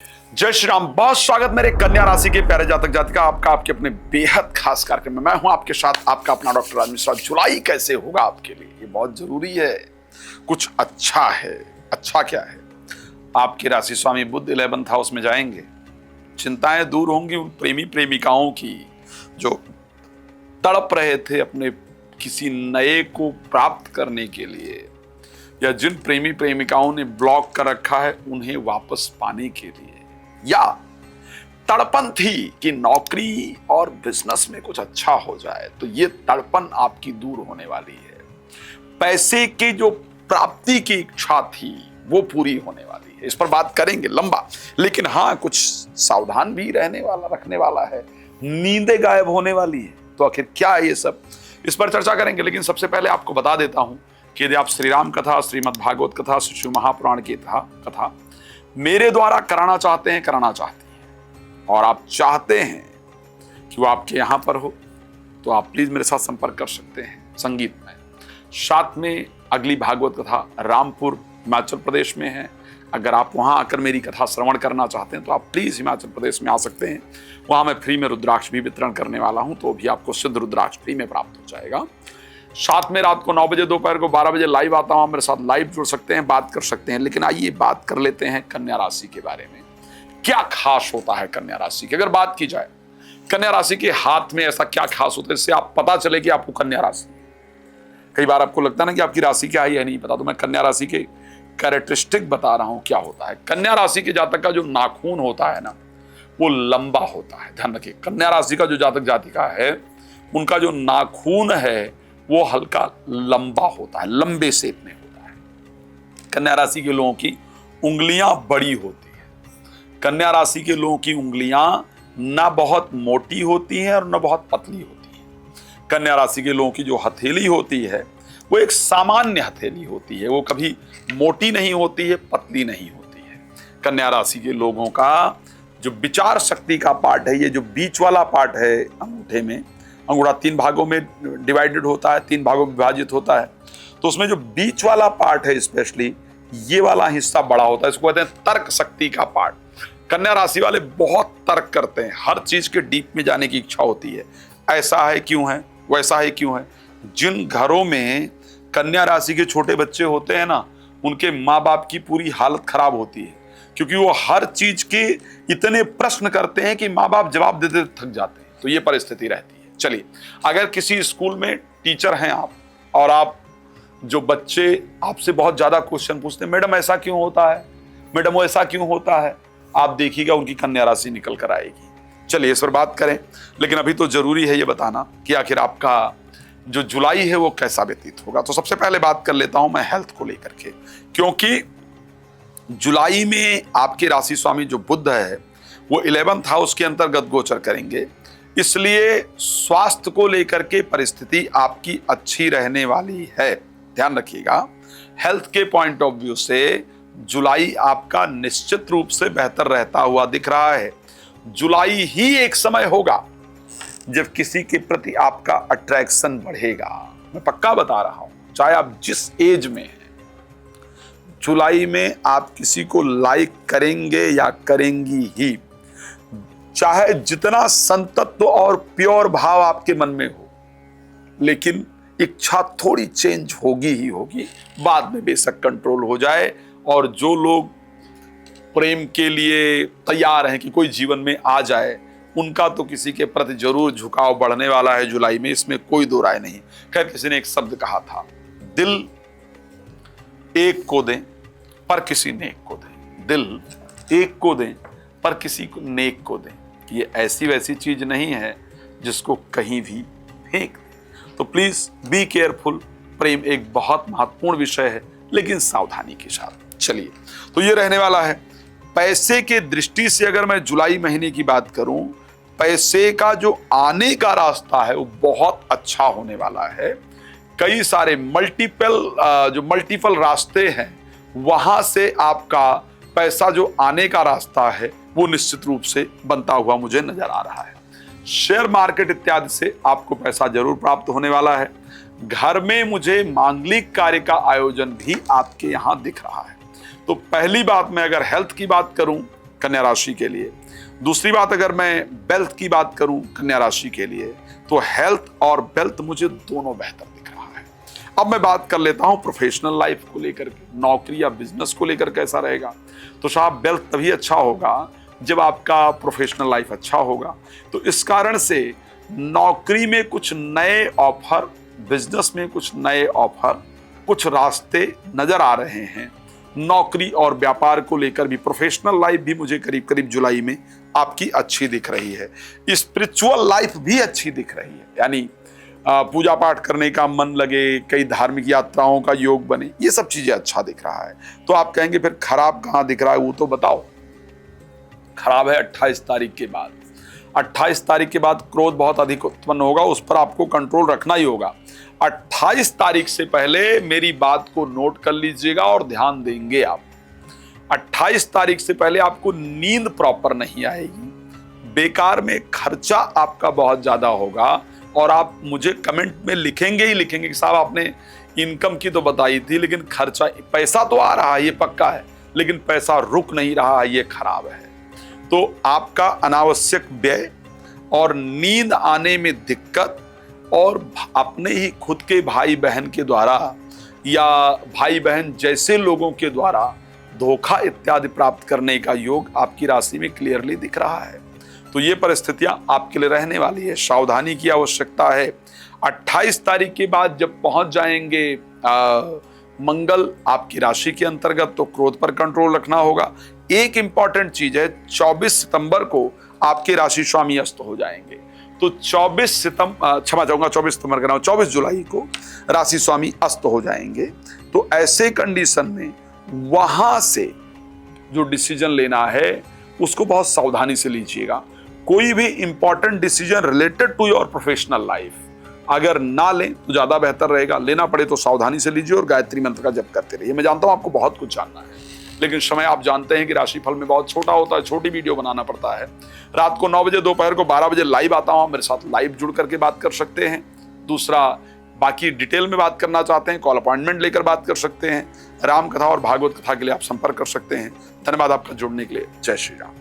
जय श्री राम। बहुत स्वागत मेरे कन्या राशि के प्यारे जातक जातिका आपका आपके अपने बेहद खास कार्यक्रम में। मैं हूं आपके साथ आपका अपना डॉक्टर राज मिश्रा। जुलाई कैसे होगा आपके लिए ये बहुत जरूरी है। कुछ अच्छा है। अच्छा क्या है? आपके राशि स्वामी बुध 11th हाउस में जाएंगे। चिंताएं दूर होंगी उन प्रेमी प्रेमिकाओं की जो तड़प रहे थे अपने किसी नए को प्राप्त करने के लिए, या जिन प्रेमी प्रेमिकाओं ने ब्लॉक कर रखा है उन्हें वापस पाने के लिए, या तड़पन थी कि नौकरी और बिजनेस में कुछ अच्छा हो जाए, तो ये तड़पन आपकी दूर होने वाली है। पैसे की जो प्राप्ति की इच्छा थी वो पूरी होने वाली है। इस पर बात करेंगे लंबा, लेकिन हाँ कुछ सावधान भी रखने वाला है। नींदें गायब होने वाली है, तो आखिर क्या है ये सब, इस पर चर्चा करेंगे। लेकिन सबसे पहले आपको बता देता हूं कि यदि आप श्री राम कथा, श्रीमद् भागवत कथा, शिव महापुराण की कथा मेरे द्वारा कराना चाहते हैं और आप चाहते हैं कि वो आपके यहां पर हो, तो आप प्लीज मेरे साथ संपर्क कर सकते हैं संगीत में। साथ में अगली भागवत कथा रामपुर हिमाचल प्रदेश में है। अगर आप वहां आकर मेरी कथा श्रवण करना चाहते हैं तो आप प्लीज हिमाचल प्रदेश में आ सकते हैं। वहां मैं फ्री में रुद्राक्ष भी वितरण करने वाला हूं, तो भी आपको सिद्ध रुद्राक्ष फ्री में प्राप्त हो जाएगा। साथ में रात को 9 बजे, दोपहर को 12 बजे लाइव आता हूं। मेरे साथ लाइव जुड़ सकते हैं, बात कर सकते हैं। लेकिन आइए बात कर लेते हैं कन्या राशि के बारे में। क्या खास होता है कन्या राशि की? अगर बात की जाए कन्या राशि के हाथ में ऐसा क्या खास होता है जिससे आप पता चले कि आपको कन्या राशि। कई बार आपको लगता है ना कि आपकी राशि क्या है या नहीं पता, तो मैं कन्या राशि के कैरेक्टरिस्टिक बता रहा हूं क्या होता है। कन्या राशि के जातक का जो नाखून होता है ना, वो लंबा होता है। ध्यान रखिए, कन्या राशि का जो जातक जातिका है उनका जो नाखून है वो हल्का लंबा होता है, लंबे शेप में होता है। कन्या राशि के लोगों की उंगलियां बड़ी होती है। कन्या राशि के लोगों की उंगलियां ना बहुत मोटी होती हैं और ना बहुत पतली होती हैं। कन्या राशि के लोगों की जो हथेली होती है वो एक सामान्य हथेली होती है। वो कभी मोटी नहीं होती है, पतली नहीं होती है। कन्या राशि के लोगों का जो विचार शक्ति का पार्ट है, ये जो बीच वाला पार्ट है अंगूठे में, अंगूठा 3 भागों में डिवाइडेड होता है, 3 भागों में विभाजित होता है, तो उसमें जो बीच वाला पार्ट है स्पेशली ये वाला हिस्सा बड़ा होता है। इसको कहते हैं तर्क शक्ति का पार्ट। कन्या राशि वाले बहुत तर्क करते हैं, हर चीज के डीप में जाने की इच्छा होती है। ऐसा है क्यों है, वैसा है क्यों है। जिन घरों में कन्या राशि के छोटे बच्चे होते हैं ना, उनके माँ बाप की पूरी हालत खराब होती है, क्योंकि वो हर चीज के इतने प्रश्न करते हैं कि माँ बाप जवाब देते थक जाते हैं। तो ये परिस्थिति रहती है। चलिए, अगर किसी स्कूल में टीचर हैं आप, और आप जो बच्चे आपसे बहुत ज्यादा क्वेश्चन पूछते हैं, मैडम ऐसा क्यों होता है, मैडम वो ऐसा क्यों होता है, आप देखिएगा उनकी कन्या राशि निकल कर आएगी। चलिए इस पर बात करें, लेकिन अभी तो जरूरी है ये बताना कि आखिर आपका जो जुलाई है वो कैसा व्यतीत होगा। तो सबसे पहले बात कर लेता हूं मैं हेल्थ को लेकर के, क्योंकि जुलाई में आपके राशि स्वामी जो बुध है वो 11th हाउस के अंतर्गत गोचर करेंगे, इसलिए स्वास्थ्य को लेकर के परिस्थिति आपकी अच्छी रहने वाली है। ध्यान रखिएगा, हेल्थ के पॉइंट ऑफ व्यू से जुलाई आपका निश्चित रूप से बेहतर रहता हुआ दिख रहा है। जुलाई ही एक समय होगा जब किसी के प्रति आपका अट्रैक्शन बढ़ेगा। मैं पक्का बता रहा हूं, चाहे आप जिस एज में हैं, जुलाई में आप किसी को लाइक करेंगे या करेंगी ही। चाहे जितना संतत्व और प्योर भाव आपके मन में हो, लेकिन इच्छा थोड़ी चेंज होगी ही होगी। बाद में बेशक कंट्रोल हो जाए, और जो लोग प्रेम के लिए तैयार हैं कि कोई जीवन में आ जाए, उनका तो किसी के प्रति जरूर झुकाव बढ़ने वाला है जुलाई में, इसमें कोई दो राय नहीं। खैर, किसी ने एक शब्द कहा था, दिल एक को दें पर किसी नेक को दें। दिल एक को दें पर किसी को नेक को दें। ये ऐसी वैसी चीज नहीं है जिसको कहीं भी फेंक दें। तो प्लीज बी केयरफुल। प्रेम एक बहुत महत्वपूर्ण विषय है, लेकिन सावधानी के साथ। चलिए, तो ये रहने वाला है। पैसे के दृष्टि से अगर मैं जुलाई महीने की बात करूं, पैसे का जो आने का रास्ता है वो बहुत अच्छा होने वाला है। कई सारे मल्टीपल रास्ते हैं, वहां से आपका पैसा जो आने का रास्ता है वो निश्चित रूप से बनता हुआ मुझे नजर आ रहा है। शेयर मार्केट इत्यादि से आपको पैसा जरूर प्राप्त होने वाला है। घर में मुझे मांगलिक कार्य का आयोजन भी आपके यहां दिख रहा है। तो पहली बात, मैं अगर हेल्थ की बात करूं कन्या राशि के लिए। दूसरी बात, अगर मैं वेल्थ की बात करूं कन्या राशि के लिए, तो हेल्थ और वेल्थ मुझे दोनों बेहतर दिख रहा है। अब मैं बात कर लेता हूं प्रोफेशनल लाइफ को लेकर के, नौकरी या बिजनेस को लेकर कैसा रहेगा। तो साहब वेल्थ तभी अच्छा होगा जब आपका प्रोफेशनल लाइफ अच्छा होगा। तो इस कारण से नौकरी में कुछ नए ऑफर, बिजनेस में कुछ नए ऑफर, कुछ रास्ते नजर आ रहे हैं। नौकरी और व्यापार को लेकर भी, प्रोफेशनल लाइफ भी मुझे करीब करीब जुलाई में आपकी अच्छी दिख रही है। स्पिरिचुअल लाइफ भी अच्छी दिख रही है, यानी पूजा पाठ करने का मन लगे, कई धार्मिक यात्राओं का योग बने, ये सब चीजें अच्छा दिख रहा है। तो आप कहेंगे फिर खराब कहाँ दिख रहा है, वो तो बताओ। खराब है 28 तारीख के बाद। 28 तारीख के बाद क्रोध बहुत अधिक उत्पन्न होगा, उस पर आपको कंट्रोल रखना ही होगा। 28 तारीख से पहले मेरी बात को नोट कर लीजिएगा और ध्यान देंगे आप। 28 तारीख से पहले आपको नींद प्रॉपर नहीं आएगी, बेकार में खर्चा आपका बहुत ज्यादा होगा, और आप मुझे कमेंट में लिखेंगे ही लिखेंगे कि साहब आपने इनकम की तो बताई थी, लेकिन खर्चा, पैसा तो आ रहा है ये पक्का है, लेकिन पैसा रुक नहीं रहा है, ये खराब है। तो आपका अनावश्यक व्यय और नींद आने में दिक्कत, और अपने ही खुद के भाई बहन के द्वारा या भाई बहन जैसे लोगों के द्वारा धोखा इत्यादि प्राप्त करने का योग आपकी राशि में क्लियरली दिख रहा है। तो ये परिस्थितियां आपके लिए रहने वाली है, सावधानी की आवश्यकता है। 28 तारीख के बाद जब पहुंच जाएंगे मंगल आपकी राशि के अंतर्गत, तो क्रोध पर कंट्रोल रखना होगा। एक इंपॉर्टेंट चीज है, 24 सितंबर को आपके राशि स्वामी अस्त हो जाएंगे। तो 24 सितंबर का नाम, 24 जुलाई को राशि स्वामी अस्त हो जाएंगे। तो ऐसे कंडीशन में वहां से जो डिसीजन लेना है उसको बहुत सावधानी से लीजिएगा। कोई भी important decision related to your professional life अगर ना लें तो ज्यादा बेहतर रहेगा। लेना पड़े तो सावधानी से लीजिए और गायत्री मंत्र का जप करते रहिए। मैं जानता हूं आपको बहुत कुछ जानना है, लेकिन समय आप जानते हैं कि राशिफल में बहुत छोटा होता है, छोटी वीडियो बनाना पड़ता है। रात को 9 बजे, दोपहर को 12 बजे लाइव आता हूं, मेरे साथ लाइव जुड़ करके बात कर सकते हैं। दूसरा, बाकी डिटेल में बात करना चाहते हैं, कॉल अपॉइंटमेंट लेकर बात कर सकते हैं। राम कथा और भागवत कथा के लिए आप संपर्क कर सकते हैं। धन्यवाद आपका जुड़ने के लिए। जय श्री राम।